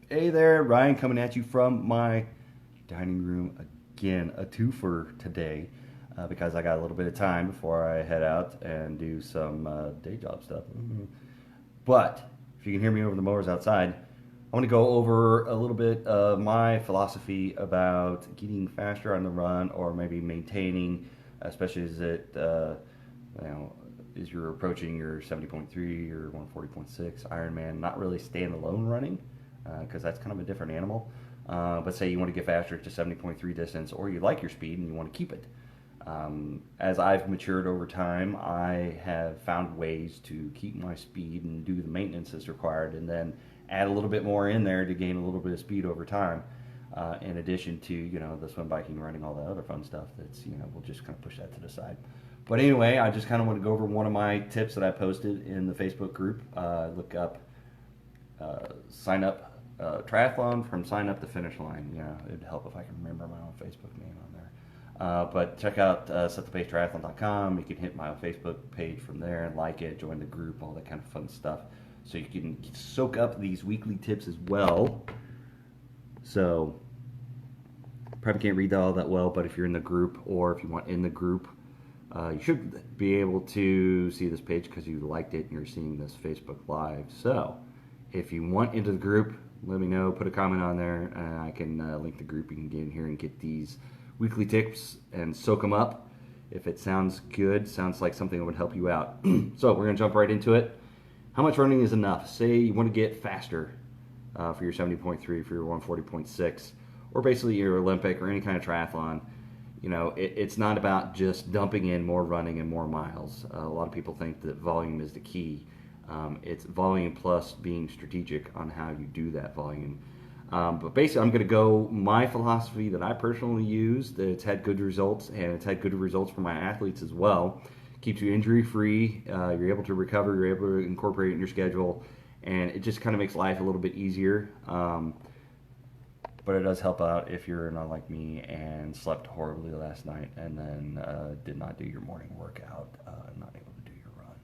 Hey there, Ryan coming at you from my dining room again. A twofer today because I got a little bit of time before I head out and do some day job stuff. But if you can hear me over the mowers outside, I want to go over a little bit of my philosophy about getting faster on the run or maybe maintaining, especially as you know, as you're approaching your 70.3 or 140.6 Ironman, not really standalone running because that's kind of a different animal. But say you want to get faster to 70.3 distance, or you like your speed and you want to keep it. As I've matured over time, I have found ways to keep my speed and do the maintenance that's required, and then add a little bit more in there to gain a little bit of speed over time. In addition to the swim, biking, running, all that other fun stuff. That's we'll just kind of push that to the side. But anyway, I just kind of want to go over one of my tips that I posted in the Facebook group. Look up, sign up triathlon from sign up to finish line. Yeah, it'd help if I can remember my own Facebook name on there. But check out setthepacetriathlon.com. You can hit my Facebook page from there and like it, join the group, all that kind of fun stuff. So you can soak up these weekly tips as well. So probably can't read all that well, but if you're in the group or if you want in the group, you should be able to see this page because you liked it and you're seeing this Facebook Live. So if you want into the group, let me know, put a comment on there, and I can link the group. You can get in here and get these weekly tips and soak them up. If it sounds good, sounds like something that would help you out. So we're going to jump right into it. How much running is enough? Say you want to get faster for your 70.3, for your 140.6, or basically your Olympic or any kind of triathlon. It's not about just dumping in more running and more miles. A lot of people think that volume is the key. It's volume plus being strategic on how you do that volume. But basically, I'm going to go my philosophy that I personally use, that it's had good results, and it's had good results for my athletes as well. Keeps you injury free, you're able to recover, you're able to incorporate it in your schedule, and it just kind of makes life a little bit easier. But it does help out if you're not like me and slept horribly last night and then did not do your morning workout, not able to do your run.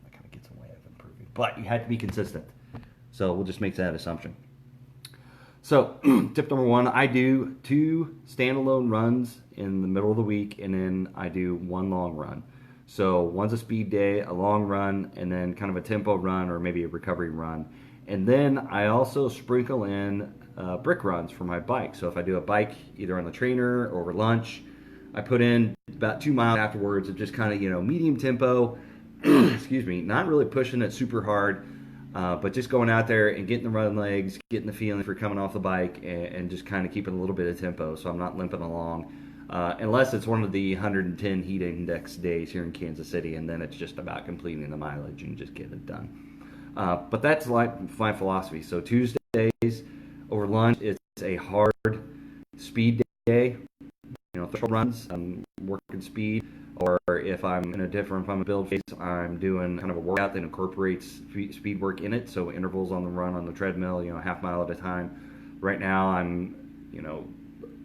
That kind of gets in the way of improving. But you had to be consistent. So we'll just make that assumption. So tip number one, I do 2 standalone runs in the middle of the week, and then I do 1 long run. So one's a speed day, a long run, and then kind of a tempo run or maybe a recovery run. And then I also sprinkle in brick runs for my bike. So if I do a bike either on the trainer or over lunch, I put in about 2 miles afterwards of just kind of, medium tempo, excuse me, not really pushing it super hard, but just going out there and getting the run legs, getting the feeling for coming off the bike, and just kind of keeping a little bit of tempo so I'm not limping along. Unless it's one of the 110 heat index days here in Kansas City, and then it's just about completing the mileage and just getting it done. But that's like my philosophy. So Tuesdays over lunch, it's a hard speed day. Threshold runs, I'm working speed. Or if I'm in if I'm a build phase, I'm doing kind of a workout that incorporates speed work in it. So intervals on the run on the treadmill, half mile at a time. Right now, I'm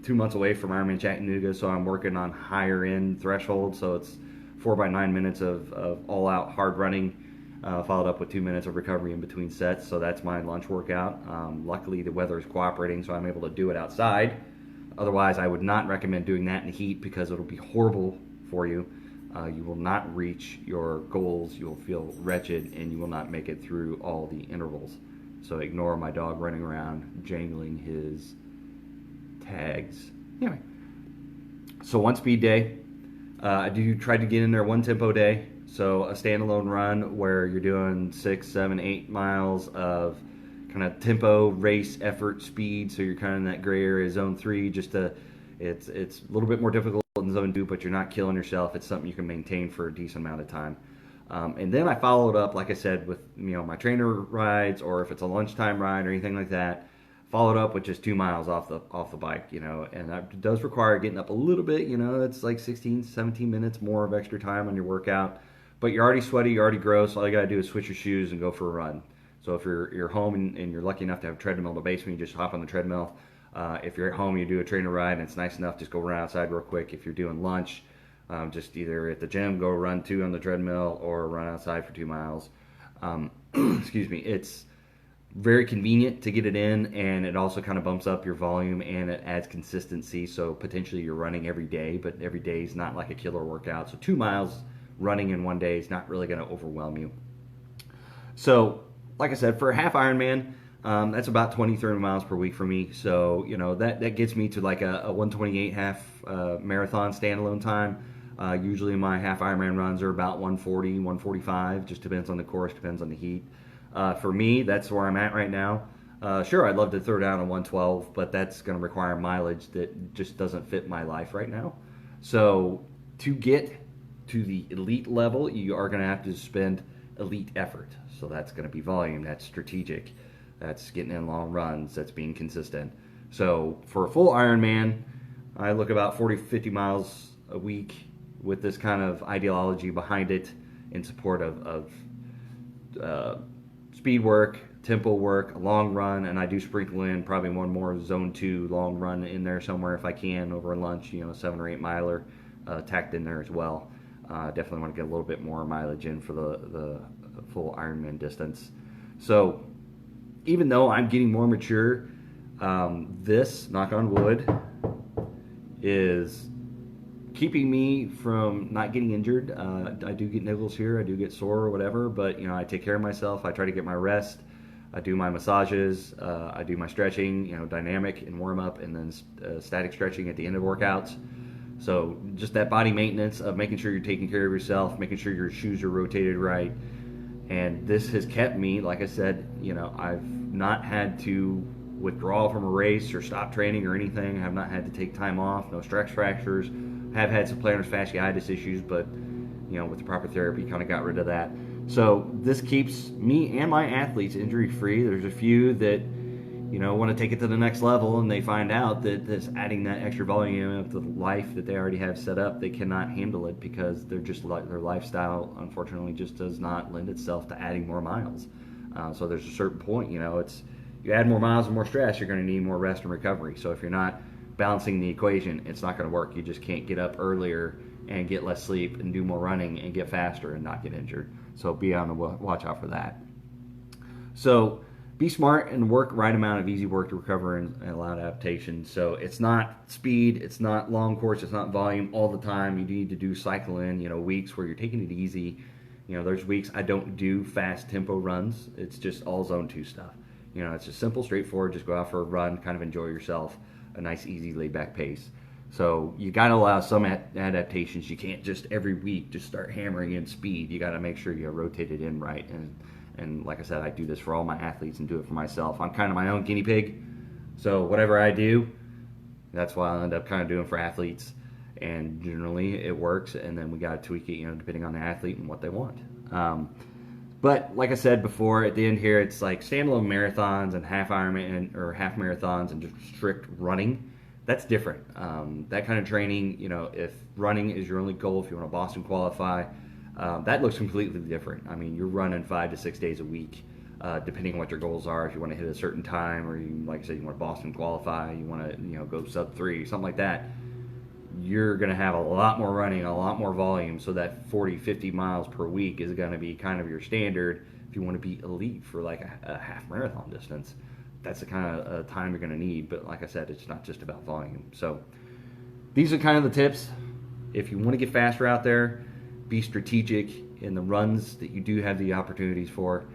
2 months away from Ironman Chattanooga, so I'm working on higher end threshold. So it's 4 by 9 minutes of all out hard running, followed up with 2 minutes of recovery in between sets. So that's my lunch workout. Luckily, the weather is cooperating, so I'm able to do it outside. Otherwise, I would not recommend doing that in the heat because it'll be horrible for you. You will not reach your goals. You will feel wretched, and you will not make it through all the intervals. So ignore my dog running around jangling his tags. Anyway, so 1 speed day. I do try to get in there 1 tempo day. So a standalone run where you're doing 6, 7, 8 miles of kind of tempo, race, effort, speed. So you're kind of in that gray area, zone 3. It's a little bit more difficult in zone 2, but you're not killing yourself. It's something you can maintain for a decent amount of time. And then I followed up, like I said, with my trainer rides, or if it's a lunchtime ride or anything like that, followed up with just 2 miles off the bike, and that does require getting up a little bit. It's like 16, 17 minutes more of extra time on your workout. But you're already sweaty, you're already gross. All you got to do is switch your shoes and go for a run. So if you're home and you're lucky enough to have a treadmill in the basement, you just hop on the treadmill. If you're at home, you do a trainer ride, and it's nice enough, just go run outside real quick. If you're doing lunch, just either at the gym, go run 2 on the treadmill, or run outside for 2 miles. Excuse me. It's very convenient to get it in, and it also kind of bumps up your volume and it adds consistency. So potentially you're running every day, but every day is not like a killer workout. So 2 miles running in one day is not really going to overwhelm you. So, like I said, for a half Ironman, that's about 20, 30 miles per week for me. So, that gets me to like a 128 half marathon standalone time. Usually my half Ironman runs are about 140, 145, just depends on the course, depends on the heat. For me, that's where I'm at right now. Sure, I'd love to throw down a 112, but that's going to require mileage that just doesn't fit my life right now. So, to get to the elite level, you are going to have to spend elite effort. So that's going to be volume, that's strategic, that's getting in long runs, that's being consistent. So for a full Ironman, I look about 40, 50 miles a week with this kind of ideology behind it in support of speed work, tempo work, a long run, and I do sprinkle in probably one more zone 2 long run in there somewhere if I can over lunch, 7 or 8 miler tacked in there as well. Definitely want to get a little bit more mileage in for the full Ironman distance. So even though I'm getting more mature, this, knock on wood, is keeping me from not getting injured. I do get niggles here, I do get sore or whatever, but I take care of myself. I try to get my rest. I do my massages. I do my stretching, dynamic and warm up, and then static stretching at the end of workouts. So just that body maintenance of making sure you're taking care of yourself, making sure your shoes are rotated right. And this has kept me, like I said, I've not had to withdraw from a race or stop training or anything. I have not had to take time off, no stress fractures. I have had some plantar fasciitis issues, but with the proper therapy, kind of got rid of that. So this keeps me and my athletes injury free. There's a few that want to take it to the next level, and they find out that this adding that extra volume of the life that they already have set up, they cannot handle it because they're just their lifestyle, unfortunately, just does not lend itself to adding more miles. So there's a certain point, it's you add more miles and more stress, you're going to need more rest and recovery. So if you're not balancing the equation, it's not going to work. You just can't get up earlier and get less sleep and do more running and get faster and not get injured. So be on the watch out for that. So be smart and work right amount of easy work to recover and allow adaptation. So it's not speed, it's not long course, it's not volume all the time. You need to do cycle in, weeks where you're taking it easy. There's weeks I don't do fast tempo runs. It's just all zone 2 stuff. It's just simple, straightforward. Just go out for a run, kind of enjoy yourself, a nice, easy, laid back pace. So you got to allow some adaptations. You can't just every week just start hammering in speed. You got to make sure you rotate it in right. And like I said, I do this for all my athletes and do it for myself. I'm kind of my own guinea pig. So whatever I do, that's what I end up kind of doing for athletes. And generally it works. And then we got to tweak it, depending on the athlete and what they want. But like I said before, at the end here, it's like standalone marathons and half Ironman or half marathons and just strict running. That's different. That kind of training, if running is your only goal, if you want to Boston qualify, that looks completely different. I mean, you're running 5 to 6 days a week, depending on what your goals are. If you want to hit a certain time, or you, like I said, you want to Boston qualify, you want to, go sub 3, something like that. You're going to have a lot more running, a lot more volume. So that 40, 50 miles per week is going to be kind of your standard if you want to be elite for like a half marathon distance. That's the kind of time you're going to need. But like I said, it's not just about volume. So these are kind of the tips. If you want to get faster out there, be strategic in the runs that you do have the opportunities for.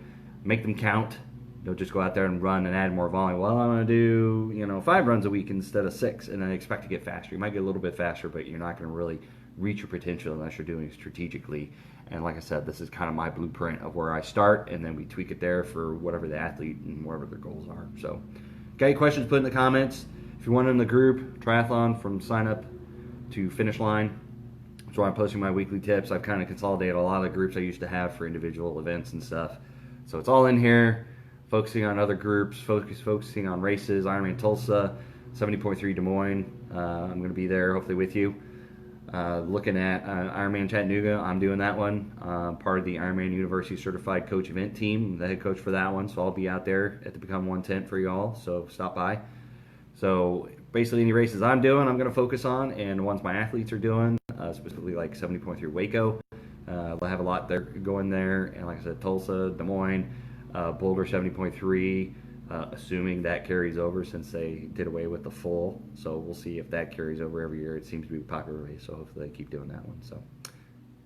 Make them count. Don't just go out there and run and add more volume. Well, I'm going to do 5 runs a week instead of 6, and then expect to get faster. You might get a little bit faster, but you're not going to really reach your potential unless you're doing it strategically. And like I said, this is kind of my blueprint of where I start, and then we tweak it there for whatever the athlete and whatever their goals are. So, got any questions, put in the comments. If you want in the group, Triathlon from sign up to finish line. So I'm posting my weekly tips. I've kind of consolidated a lot of the groups I used to have for individual events and stuff. So it's all in here. Focusing on other groups, focusing on races, Ironman Tulsa, 70.3 Des Moines. I'm going to be there hopefully with you. Looking at Ironman Chattanooga, I'm doing that one. Part of the Ironman University Certified Coach event team, the head coach for that one. So I'll be out there at the Become One tent for y'all. So stop by. So basically any races I'm doing, I'm going to focus on, and the ones my athletes are doing, specifically like 70.3 Waco. We'll have a lot there going there, and like I said, Tulsa, Des Moines. Boulder 70.3, assuming that carries over since they did away with the full. So we'll see if that carries over every year. It seems to be a popular race, so hopefully they keep doing that one. So,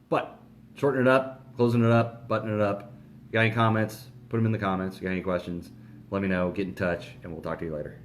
but shortening it up, closing it up, buttoning it up. You got any comments? Put them in the comments. You got any questions? Let me know. Get in touch, and we'll talk to you later.